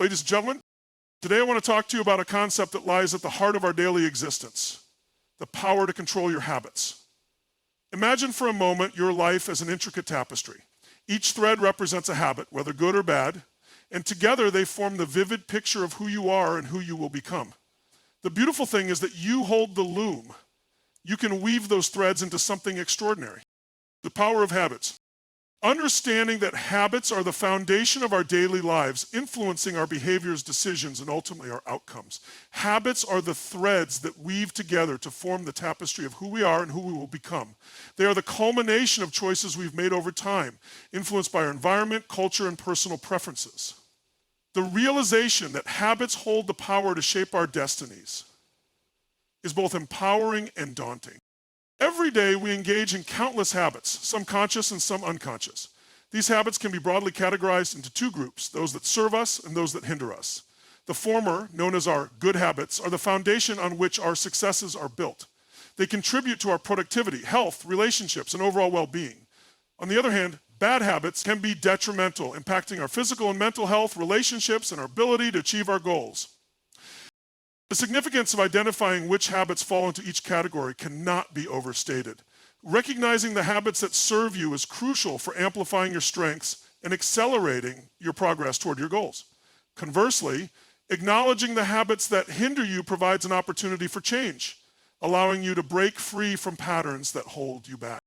Ladies and gentlemen, today I want to talk to you about a concept that lies at the heart of our daily existence, the power to control your habits. Imagine for a moment your life as an intricate tapestry. Each thread represents a habit, whether good or bad, and together they form the vivid picture of who you are and who you will become. The beautiful thing is that you hold the loom. You can weave those threads into something extraordinary. The power of habits. Understanding that habits are the foundation of our daily lives, influencing our behaviors, decisions, and ultimately our outcomes. Habits are the threads that weave together to form the tapestry of who we are and who we will become. They are the culmination of choices we've made over time, influenced by our environment, culture, and personal preferences. The realization that habits hold the power to shape our destinies is both empowering and daunting. Every day we engage in countless habits, some conscious and some unconscious. These habits can be broadly categorized into two groups, those that serve us and those that hinder us. The former, known as our good habits, are the foundation on which our successes are built. They contribute to our productivity, health, relationships, and overall well-being. On the other hand, bad habits can be detrimental, impacting our physical and mental health, relationships, and our ability to achieve our goals. The significance of identifying which habits fall into each category cannot be overstated. Recognizing the habits that serve you is crucial for amplifying your strengths and accelerating your progress toward your goals. Conversely, acknowledging the habits that hinder you provides an opportunity for change, allowing you to break free from patterns that hold you back.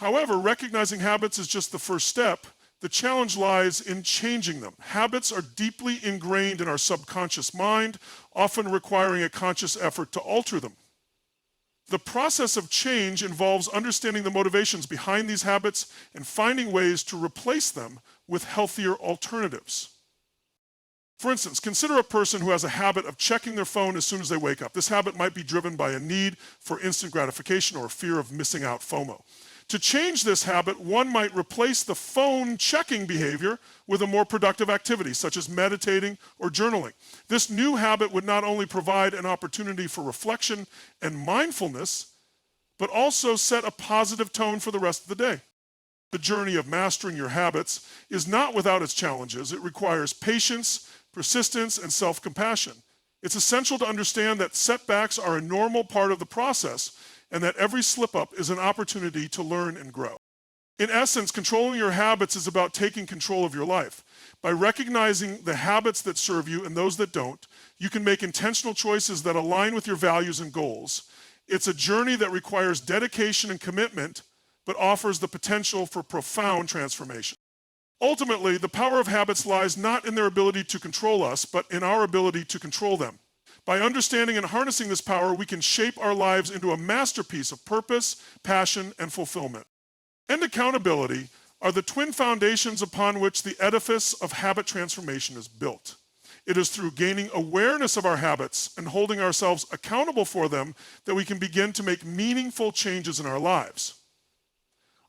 However, recognizing habits is just the first step. The challenge lies in changing them. Habits are deeply ingrained in our subconscious mind, often requiring a conscious effort to alter them. The process of change involves understanding the motivations behind these habits and finding ways to replace them with healthier alternatives. For instance, consider a person who has a habit of checking their phone as soon as they wake up. This habit might be driven by a need for instant gratification or a fear of missing out, FOMO. To change this habit, one might replace the phone checking behavior with a more productive activity, such as meditating or journaling. This new habit would not only provide an opportunity for reflection and mindfulness, but also set a positive tone for the rest of the day. The journey of mastering your habits is not without its challenges. It requires patience, persistence, and self-compassion. It's essential to understand that setbacks are a normal part of the process, and that every slip-up is an opportunity to learn and grow. In essence, controlling your habits is about taking control of your life. By recognizing the habits that serve you and those that don't, you can make intentional choices that align with your values and goals. It's a journey that requires dedication and commitment, but offers the potential for profound transformation. Ultimately, the power of habits lies not in their ability to control us, but in our ability to control them. By understanding and harnessing this power, we can shape our lives into a masterpiece of purpose, passion, and fulfillment. And accountability are the twin foundations upon which the edifice of habit transformation is built. It is through gaining awareness of our habits and holding ourselves accountable for them that we can begin to make meaningful changes in our lives.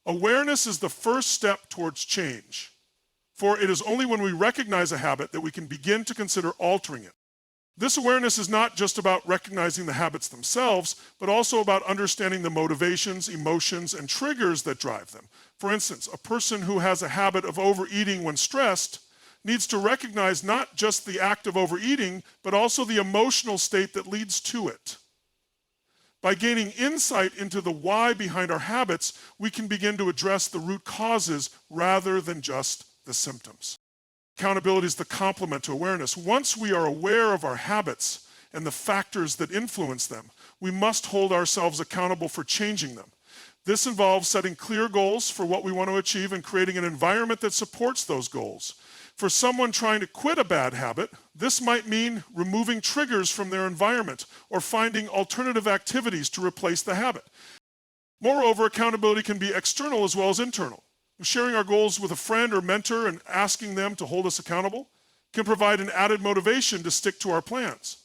Awareness is the first step towards change, for it is only when we recognize a habit that we can begin to consider altering it. This awareness is not just about recognizing the habits themselves, but also about understanding the motivations, emotions, and triggers that drive them. For instance, a person who has a habit of overeating when stressed needs to recognize not just the act of overeating, but also the emotional state that leads to it. By gaining insight into the why behind our habits, we can begin to address the root causes rather than just the symptoms. Accountability is the complement to awareness. Once we are aware of our habits and the factors that influence them, we must hold ourselves accountable for changing them. This involves setting clear goals for what we want to achieve and creating an environment that supports those goals. For someone trying to quit a bad habit, this might mean removing triggers from their environment or finding alternative activities to replace the habit. Moreover, accountability can be external as well as internal. Sharing our goals with a friend or mentor and asking them to hold us accountable can provide an added motivation to stick to our plans.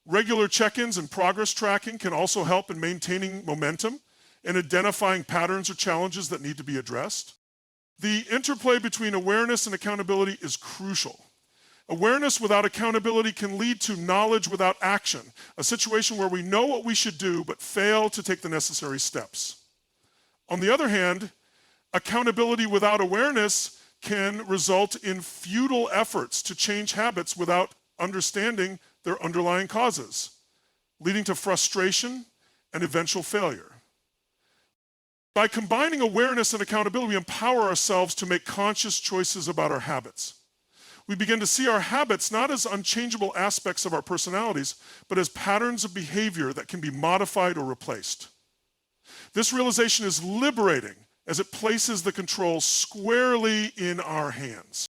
Regular check-ins and progress tracking can also help in maintaining momentum and identifying patterns or challenges that need to be addressed. The interplay between awareness and accountability is crucial. Awareness without accountability can lead to knowledge without action, a situation where we know what we should do but fail to take the necessary steps. On the other hand, accountability without awareness can result in futile efforts to change habits without understanding their underlying causes, leading to frustration and eventual failure. By combining awareness and accountability, we empower ourselves to make conscious choices about our habits. We begin to see our habits not as unchangeable aspects of our personalities, but as patterns of behavior that can be modified or replaced. This realization is liberating as it places the control squarely in our hands.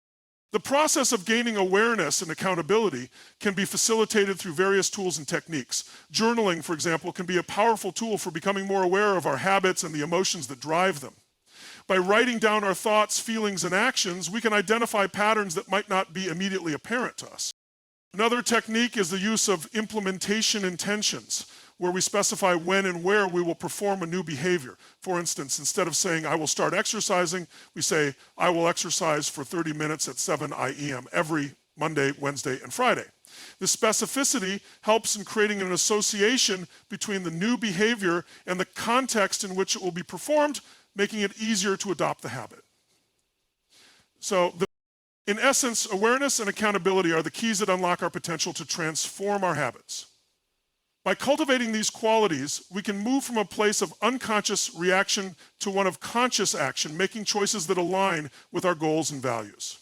The process of gaining awareness and accountability can be facilitated through various tools and techniques. Journaling, for example, can be a powerful tool for becoming more aware of our habits and the emotions that drive them. By writing down our thoughts, feelings, and actions, we can identify patterns that might not be immediately apparent to us. Another technique is the use of implementation intentions, where we specify when and where we will perform a new behavior. For instance, instead of saying, I will start exercising, we say, I will exercise for 30 minutes at 7 a.m. every Monday, Wednesday, and Friday. This specificity helps in creating an association between the new behavior and the context in which it will be performed, making it easier to adopt the habit. So, in essence, awareness and accountability are the keys that unlock our potential to transform our habits. By cultivating these qualities, we can move from a place of unconscious reaction to one of conscious action, making choices that align with our goals and values.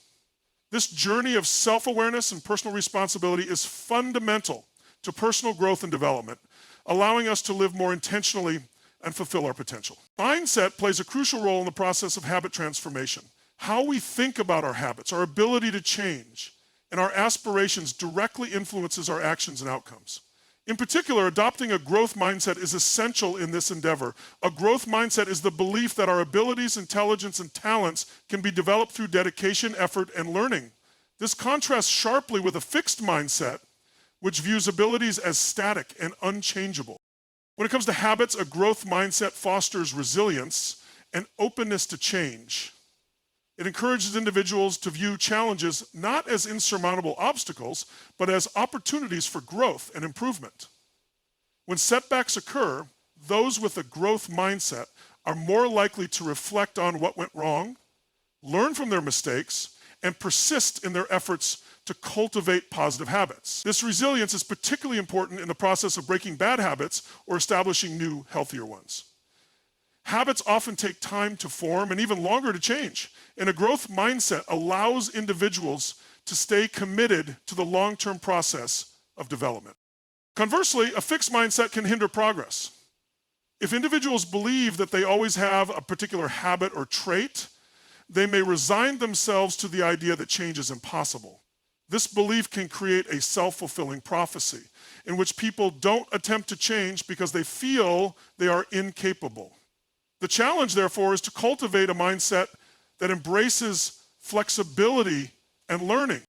This journey of self-awareness and personal responsibility is fundamental to personal growth and development, allowing us to live more intentionally and fulfill our potential. Mindset plays a crucial role in the process of habit transformation. How we think about our habits, our ability to change, and our aspirations directly influences our actions and outcomes. In particular, adopting a growth mindset is essential in this endeavor. A growth mindset is the belief that our abilities, intelligence, and talents can be developed through dedication, effort, and learning. This contrasts sharply with a fixed mindset, which views abilities as static and unchangeable. When it comes to habits, a growth mindset fosters resilience and openness to change. It encourages individuals to view challenges not as insurmountable obstacles, but as opportunities for growth and improvement. When setbacks occur, those with a growth mindset are more likely to reflect on what went wrong, learn from their mistakes, and persist in their efforts to cultivate positive habits. This resilience is particularly important in the process of breaking bad habits or establishing new, healthier ones. Habits often take time to form and even longer to change, and a growth mindset allows individuals to stay committed to the long-term process of development. Conversely, a fixed mindset can hinder progress. If individuals believe that they always have a particular habit or trait, they may resign themselves to the idea that change is impossible. This belief can create a self-fulfilling prophecy in which people don't attempt to change because they feel they are incapable. The challenge, therefore, is to cultivate a mindset that embraces flexibility and learning.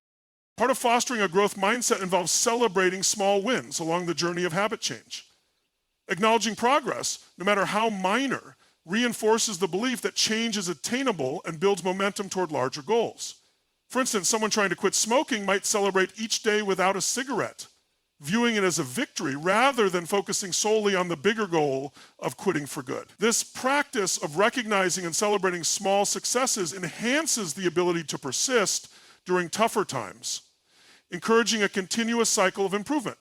Part of fostering a growth mindset involves celebrating small wins along the journey of habit change. Acknowledging progress, no matter how minor, reinforces the belief that change is attainable and builds momentum toward larger goals. For instance, someone trying to quit smoking might celebrate each day without a cigarette, viewing it as a victory rather than focusing solely on the bigger goal of quitting for good. This practice of recognizing and celebrating small successes enhances the ability to persist during tougher times, encouraging a continuous cycle of improvement.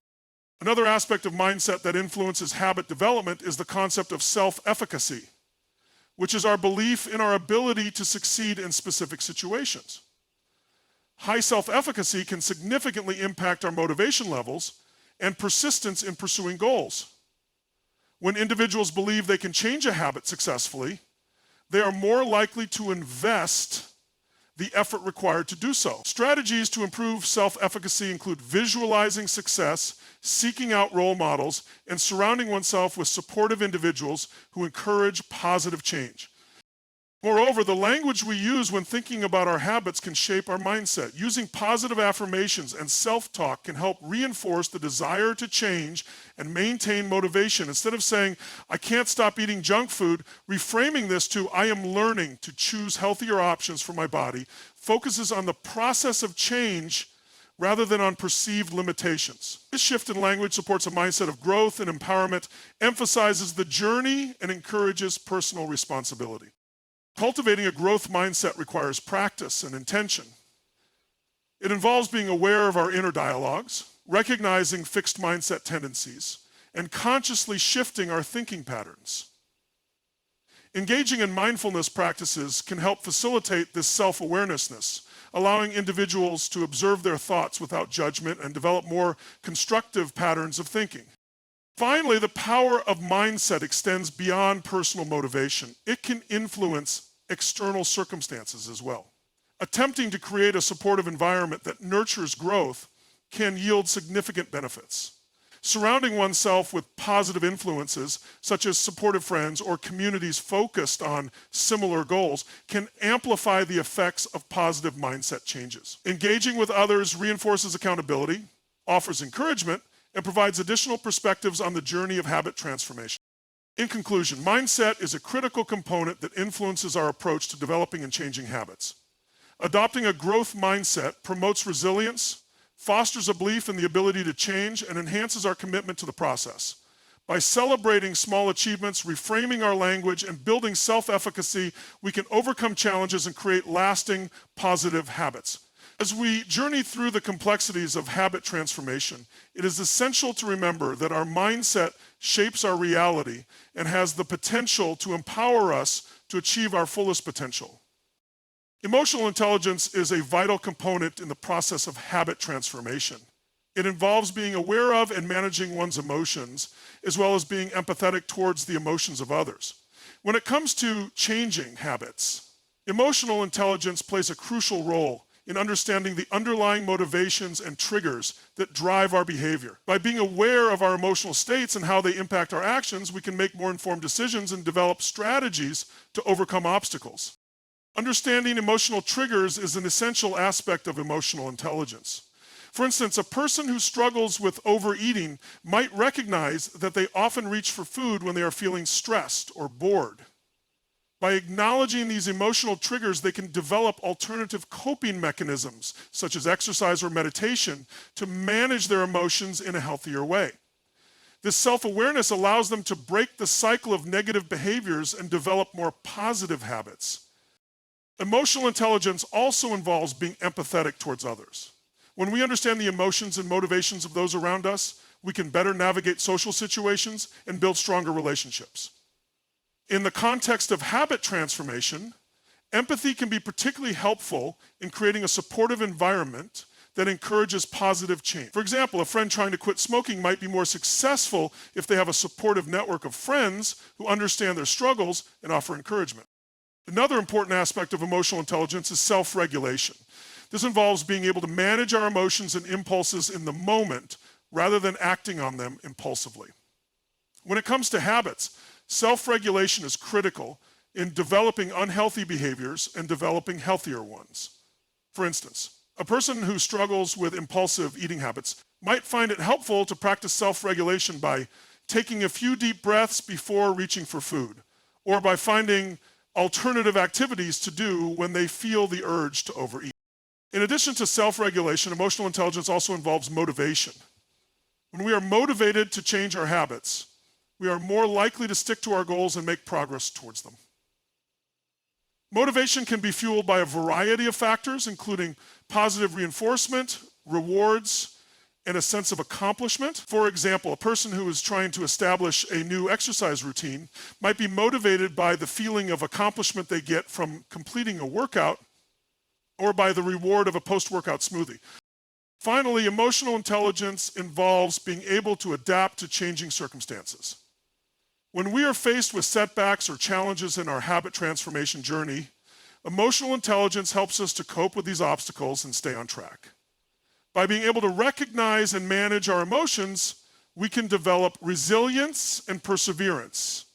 Another aspect of mindset that influences habit development is the concept of self-efficacy, which is our belief in our ability to succeed in specific situations. High self-efficacy can significantly impact our motivation levels and persistence in pursuing goals. When individuals believe they can change a habit successfully, they are more likely to invest the effort required to do so. Strategies to improve self-efficacy include visualizing success, seeking out role models, and surrounding oneself with supportive individuals who encourage positive change. Moreover, the language we use when thinking about our habits can shape our mindset. Using positive affirmations and self-talk can help reinforce the desire to change and maintain motivation. Instead of saying, I can't stop eating junk food, reframing this to, I am learning to choose healthier options for my body, focuses on the process of change rather than on perceived limitations. This shift in language supports a mindset of growth and empowerment, emphasizes the journey, and encourages personal responsibility. Cultivating a growth mindset requires practice and intention. It involves being aware of our inner dialogues, recognizing fixed mindset tendencies, and consciously shifting our thinking patterns. Engaging in mindfulness practices can help facilitate this self-awarenessness, allowing individuals to observe their thoughts without judgment and develop more constructive patterns of thinking. Finally, the power of mindset extends beyond personal motivation. It can influence external circumstances as well. Attempting to create a supportive environment that nurtures growth can yield significant benefits. Surrounding oneself with positive influences, such as supportive friends or communities focused on similar goals, can amplify the effects of positive mindset changes. Engaging with others reinforces accountability, offers encouragement, and provides additional perspectives on the journey of habit transformation. In conclusion, mindset is a critical component that influences our approach to developing and changing habits. Adopting a growth mindset promotes resilience, fosters a belief in the ability to change, and enhances our commitment to the process. By celebrating small achievements, reframing our language, and building self-efficacy, we can overcome challenges and create lasting, positive habits. As we journey through the complexities of habit transformation, it is essential to remember that our mindset shapes our reality and has the potential to empower us to achieve our fullest potential. Emotional intelligence is a vital component in the process of habit transformation. It involves being aware of and managing one's emotions, as well as being empathetic towards the emotions of others. When it comes to changing habits, emotional intelligence plays a crucial role in understanding the underlying motivations and triggers that drive our behavior. By being aware of our emotional states and how they impact our actions, we can make more informed decisions and develop strategies to overcome obstacles. Understanding emotional triggers is an essential aspect of emotional intelligence. For instance, a person who struggles with overeating might recognize that they often reach for food when they are feeling stressed or bored. By acknowledging these emotional triggers, they can develop alternative coping mechanisms, such as exercise or meditation, to manage their emotions in a healthier way. This self-awareness allows them to break the cycle of negative behaviors and develop more positive habits. Emotional intelligence also involves being empathetic towards others. When we understand the emotions and motivations of those around us, we can better navigate social situations and build stronger relationships. In the context of habit transformation, empathy can be particularly helpful in creating a supportive environment that encourages positive change. For example, a friend trying to quit smoking might be more successful if they have a supportive network of friends who understand their struggles and offer encouragement. Another important aspect of emotional intelligence is self-regulation. This involves being able to manage our emotions and impulses in the moment rather than acting on them impulsively. When it comes to habits, self-regulation is critical in developing unhealthy behaviors and developing healthier ones. For instance, a person who struggles with impulsive eating habits might find it helpful to practice self-regulation by taking a few deep breaths before reaching for food, or by finding alternative activities to do when they feel the urge to overeat. In addition to self-regulation, emotional intelligence also involves motivation. When we are motivated to change our habits, we are more likely to stick to our goals and make progress towards them. Motivation can be fueled by a variety of factors, including positive reinforcement, rewards, and a sense of accomplishment. For example, a person who is trying to establish a new exercise routine might be motivated by the feeling of accomplishment they get from completing a workout or by the reward of a post-workout smoothie. Finally, emotional intelligence involves being able to adapt to changing circumstances. When we are faced with setbacks or challenges in our habit transformation journey, emotional intelligence helps us to cope with these obstacles and stay on track. By being able to recognize and manage our emotions, we can develop resilience and perseverance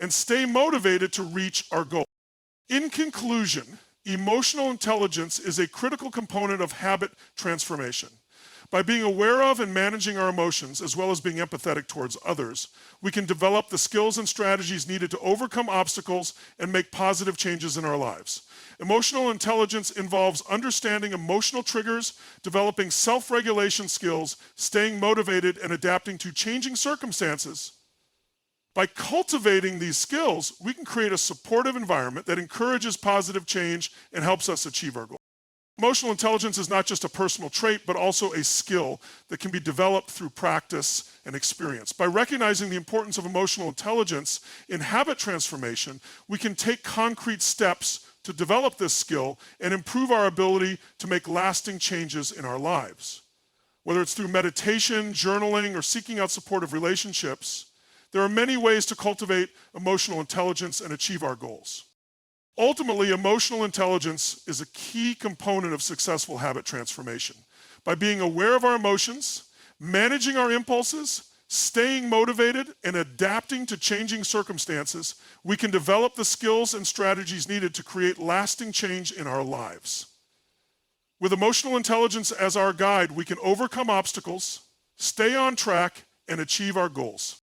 and stay motivated to reach our goal. In conclusion, emotional intelligence is a critical component of habit transformation. By being aware of and managing our emotions, as well as being empathetic towards others, we can develop the skills and strategies needed to overcome obstacles and make positive changes in our lives. Emotional intelligence involves understanding emotional triggers, developing self-regulation skills, staying motivated, and adapting to changing circumstances. By cultivating these skills, we can create a supportive environment that encourages positive change and helps us achieve our goals. Emotional intelligence is not just a personal trait, but also a skill that can be developed through practice and experience. By recognizing the importance of emotional intelligence in habit transformation, we can take concrete steps to develop this skill and improve our ability to make lasting changes in our lives. Whether it's through meditation, journaling, or seeking out supportive relationships, there are many ways to cultivate emotional intelligence and achieve our goals. Ultimately, emotional intelligence is a key component of successful habit transformation. By being aware of our emotions, managing our impulses, staying motivated, and adapting to changing circumstances, we can develop the skills and strategies needed to create lasting change in our lives. With emotional intelligence as our guide, we can overcome obstacles, stay on track, and achieve our goals.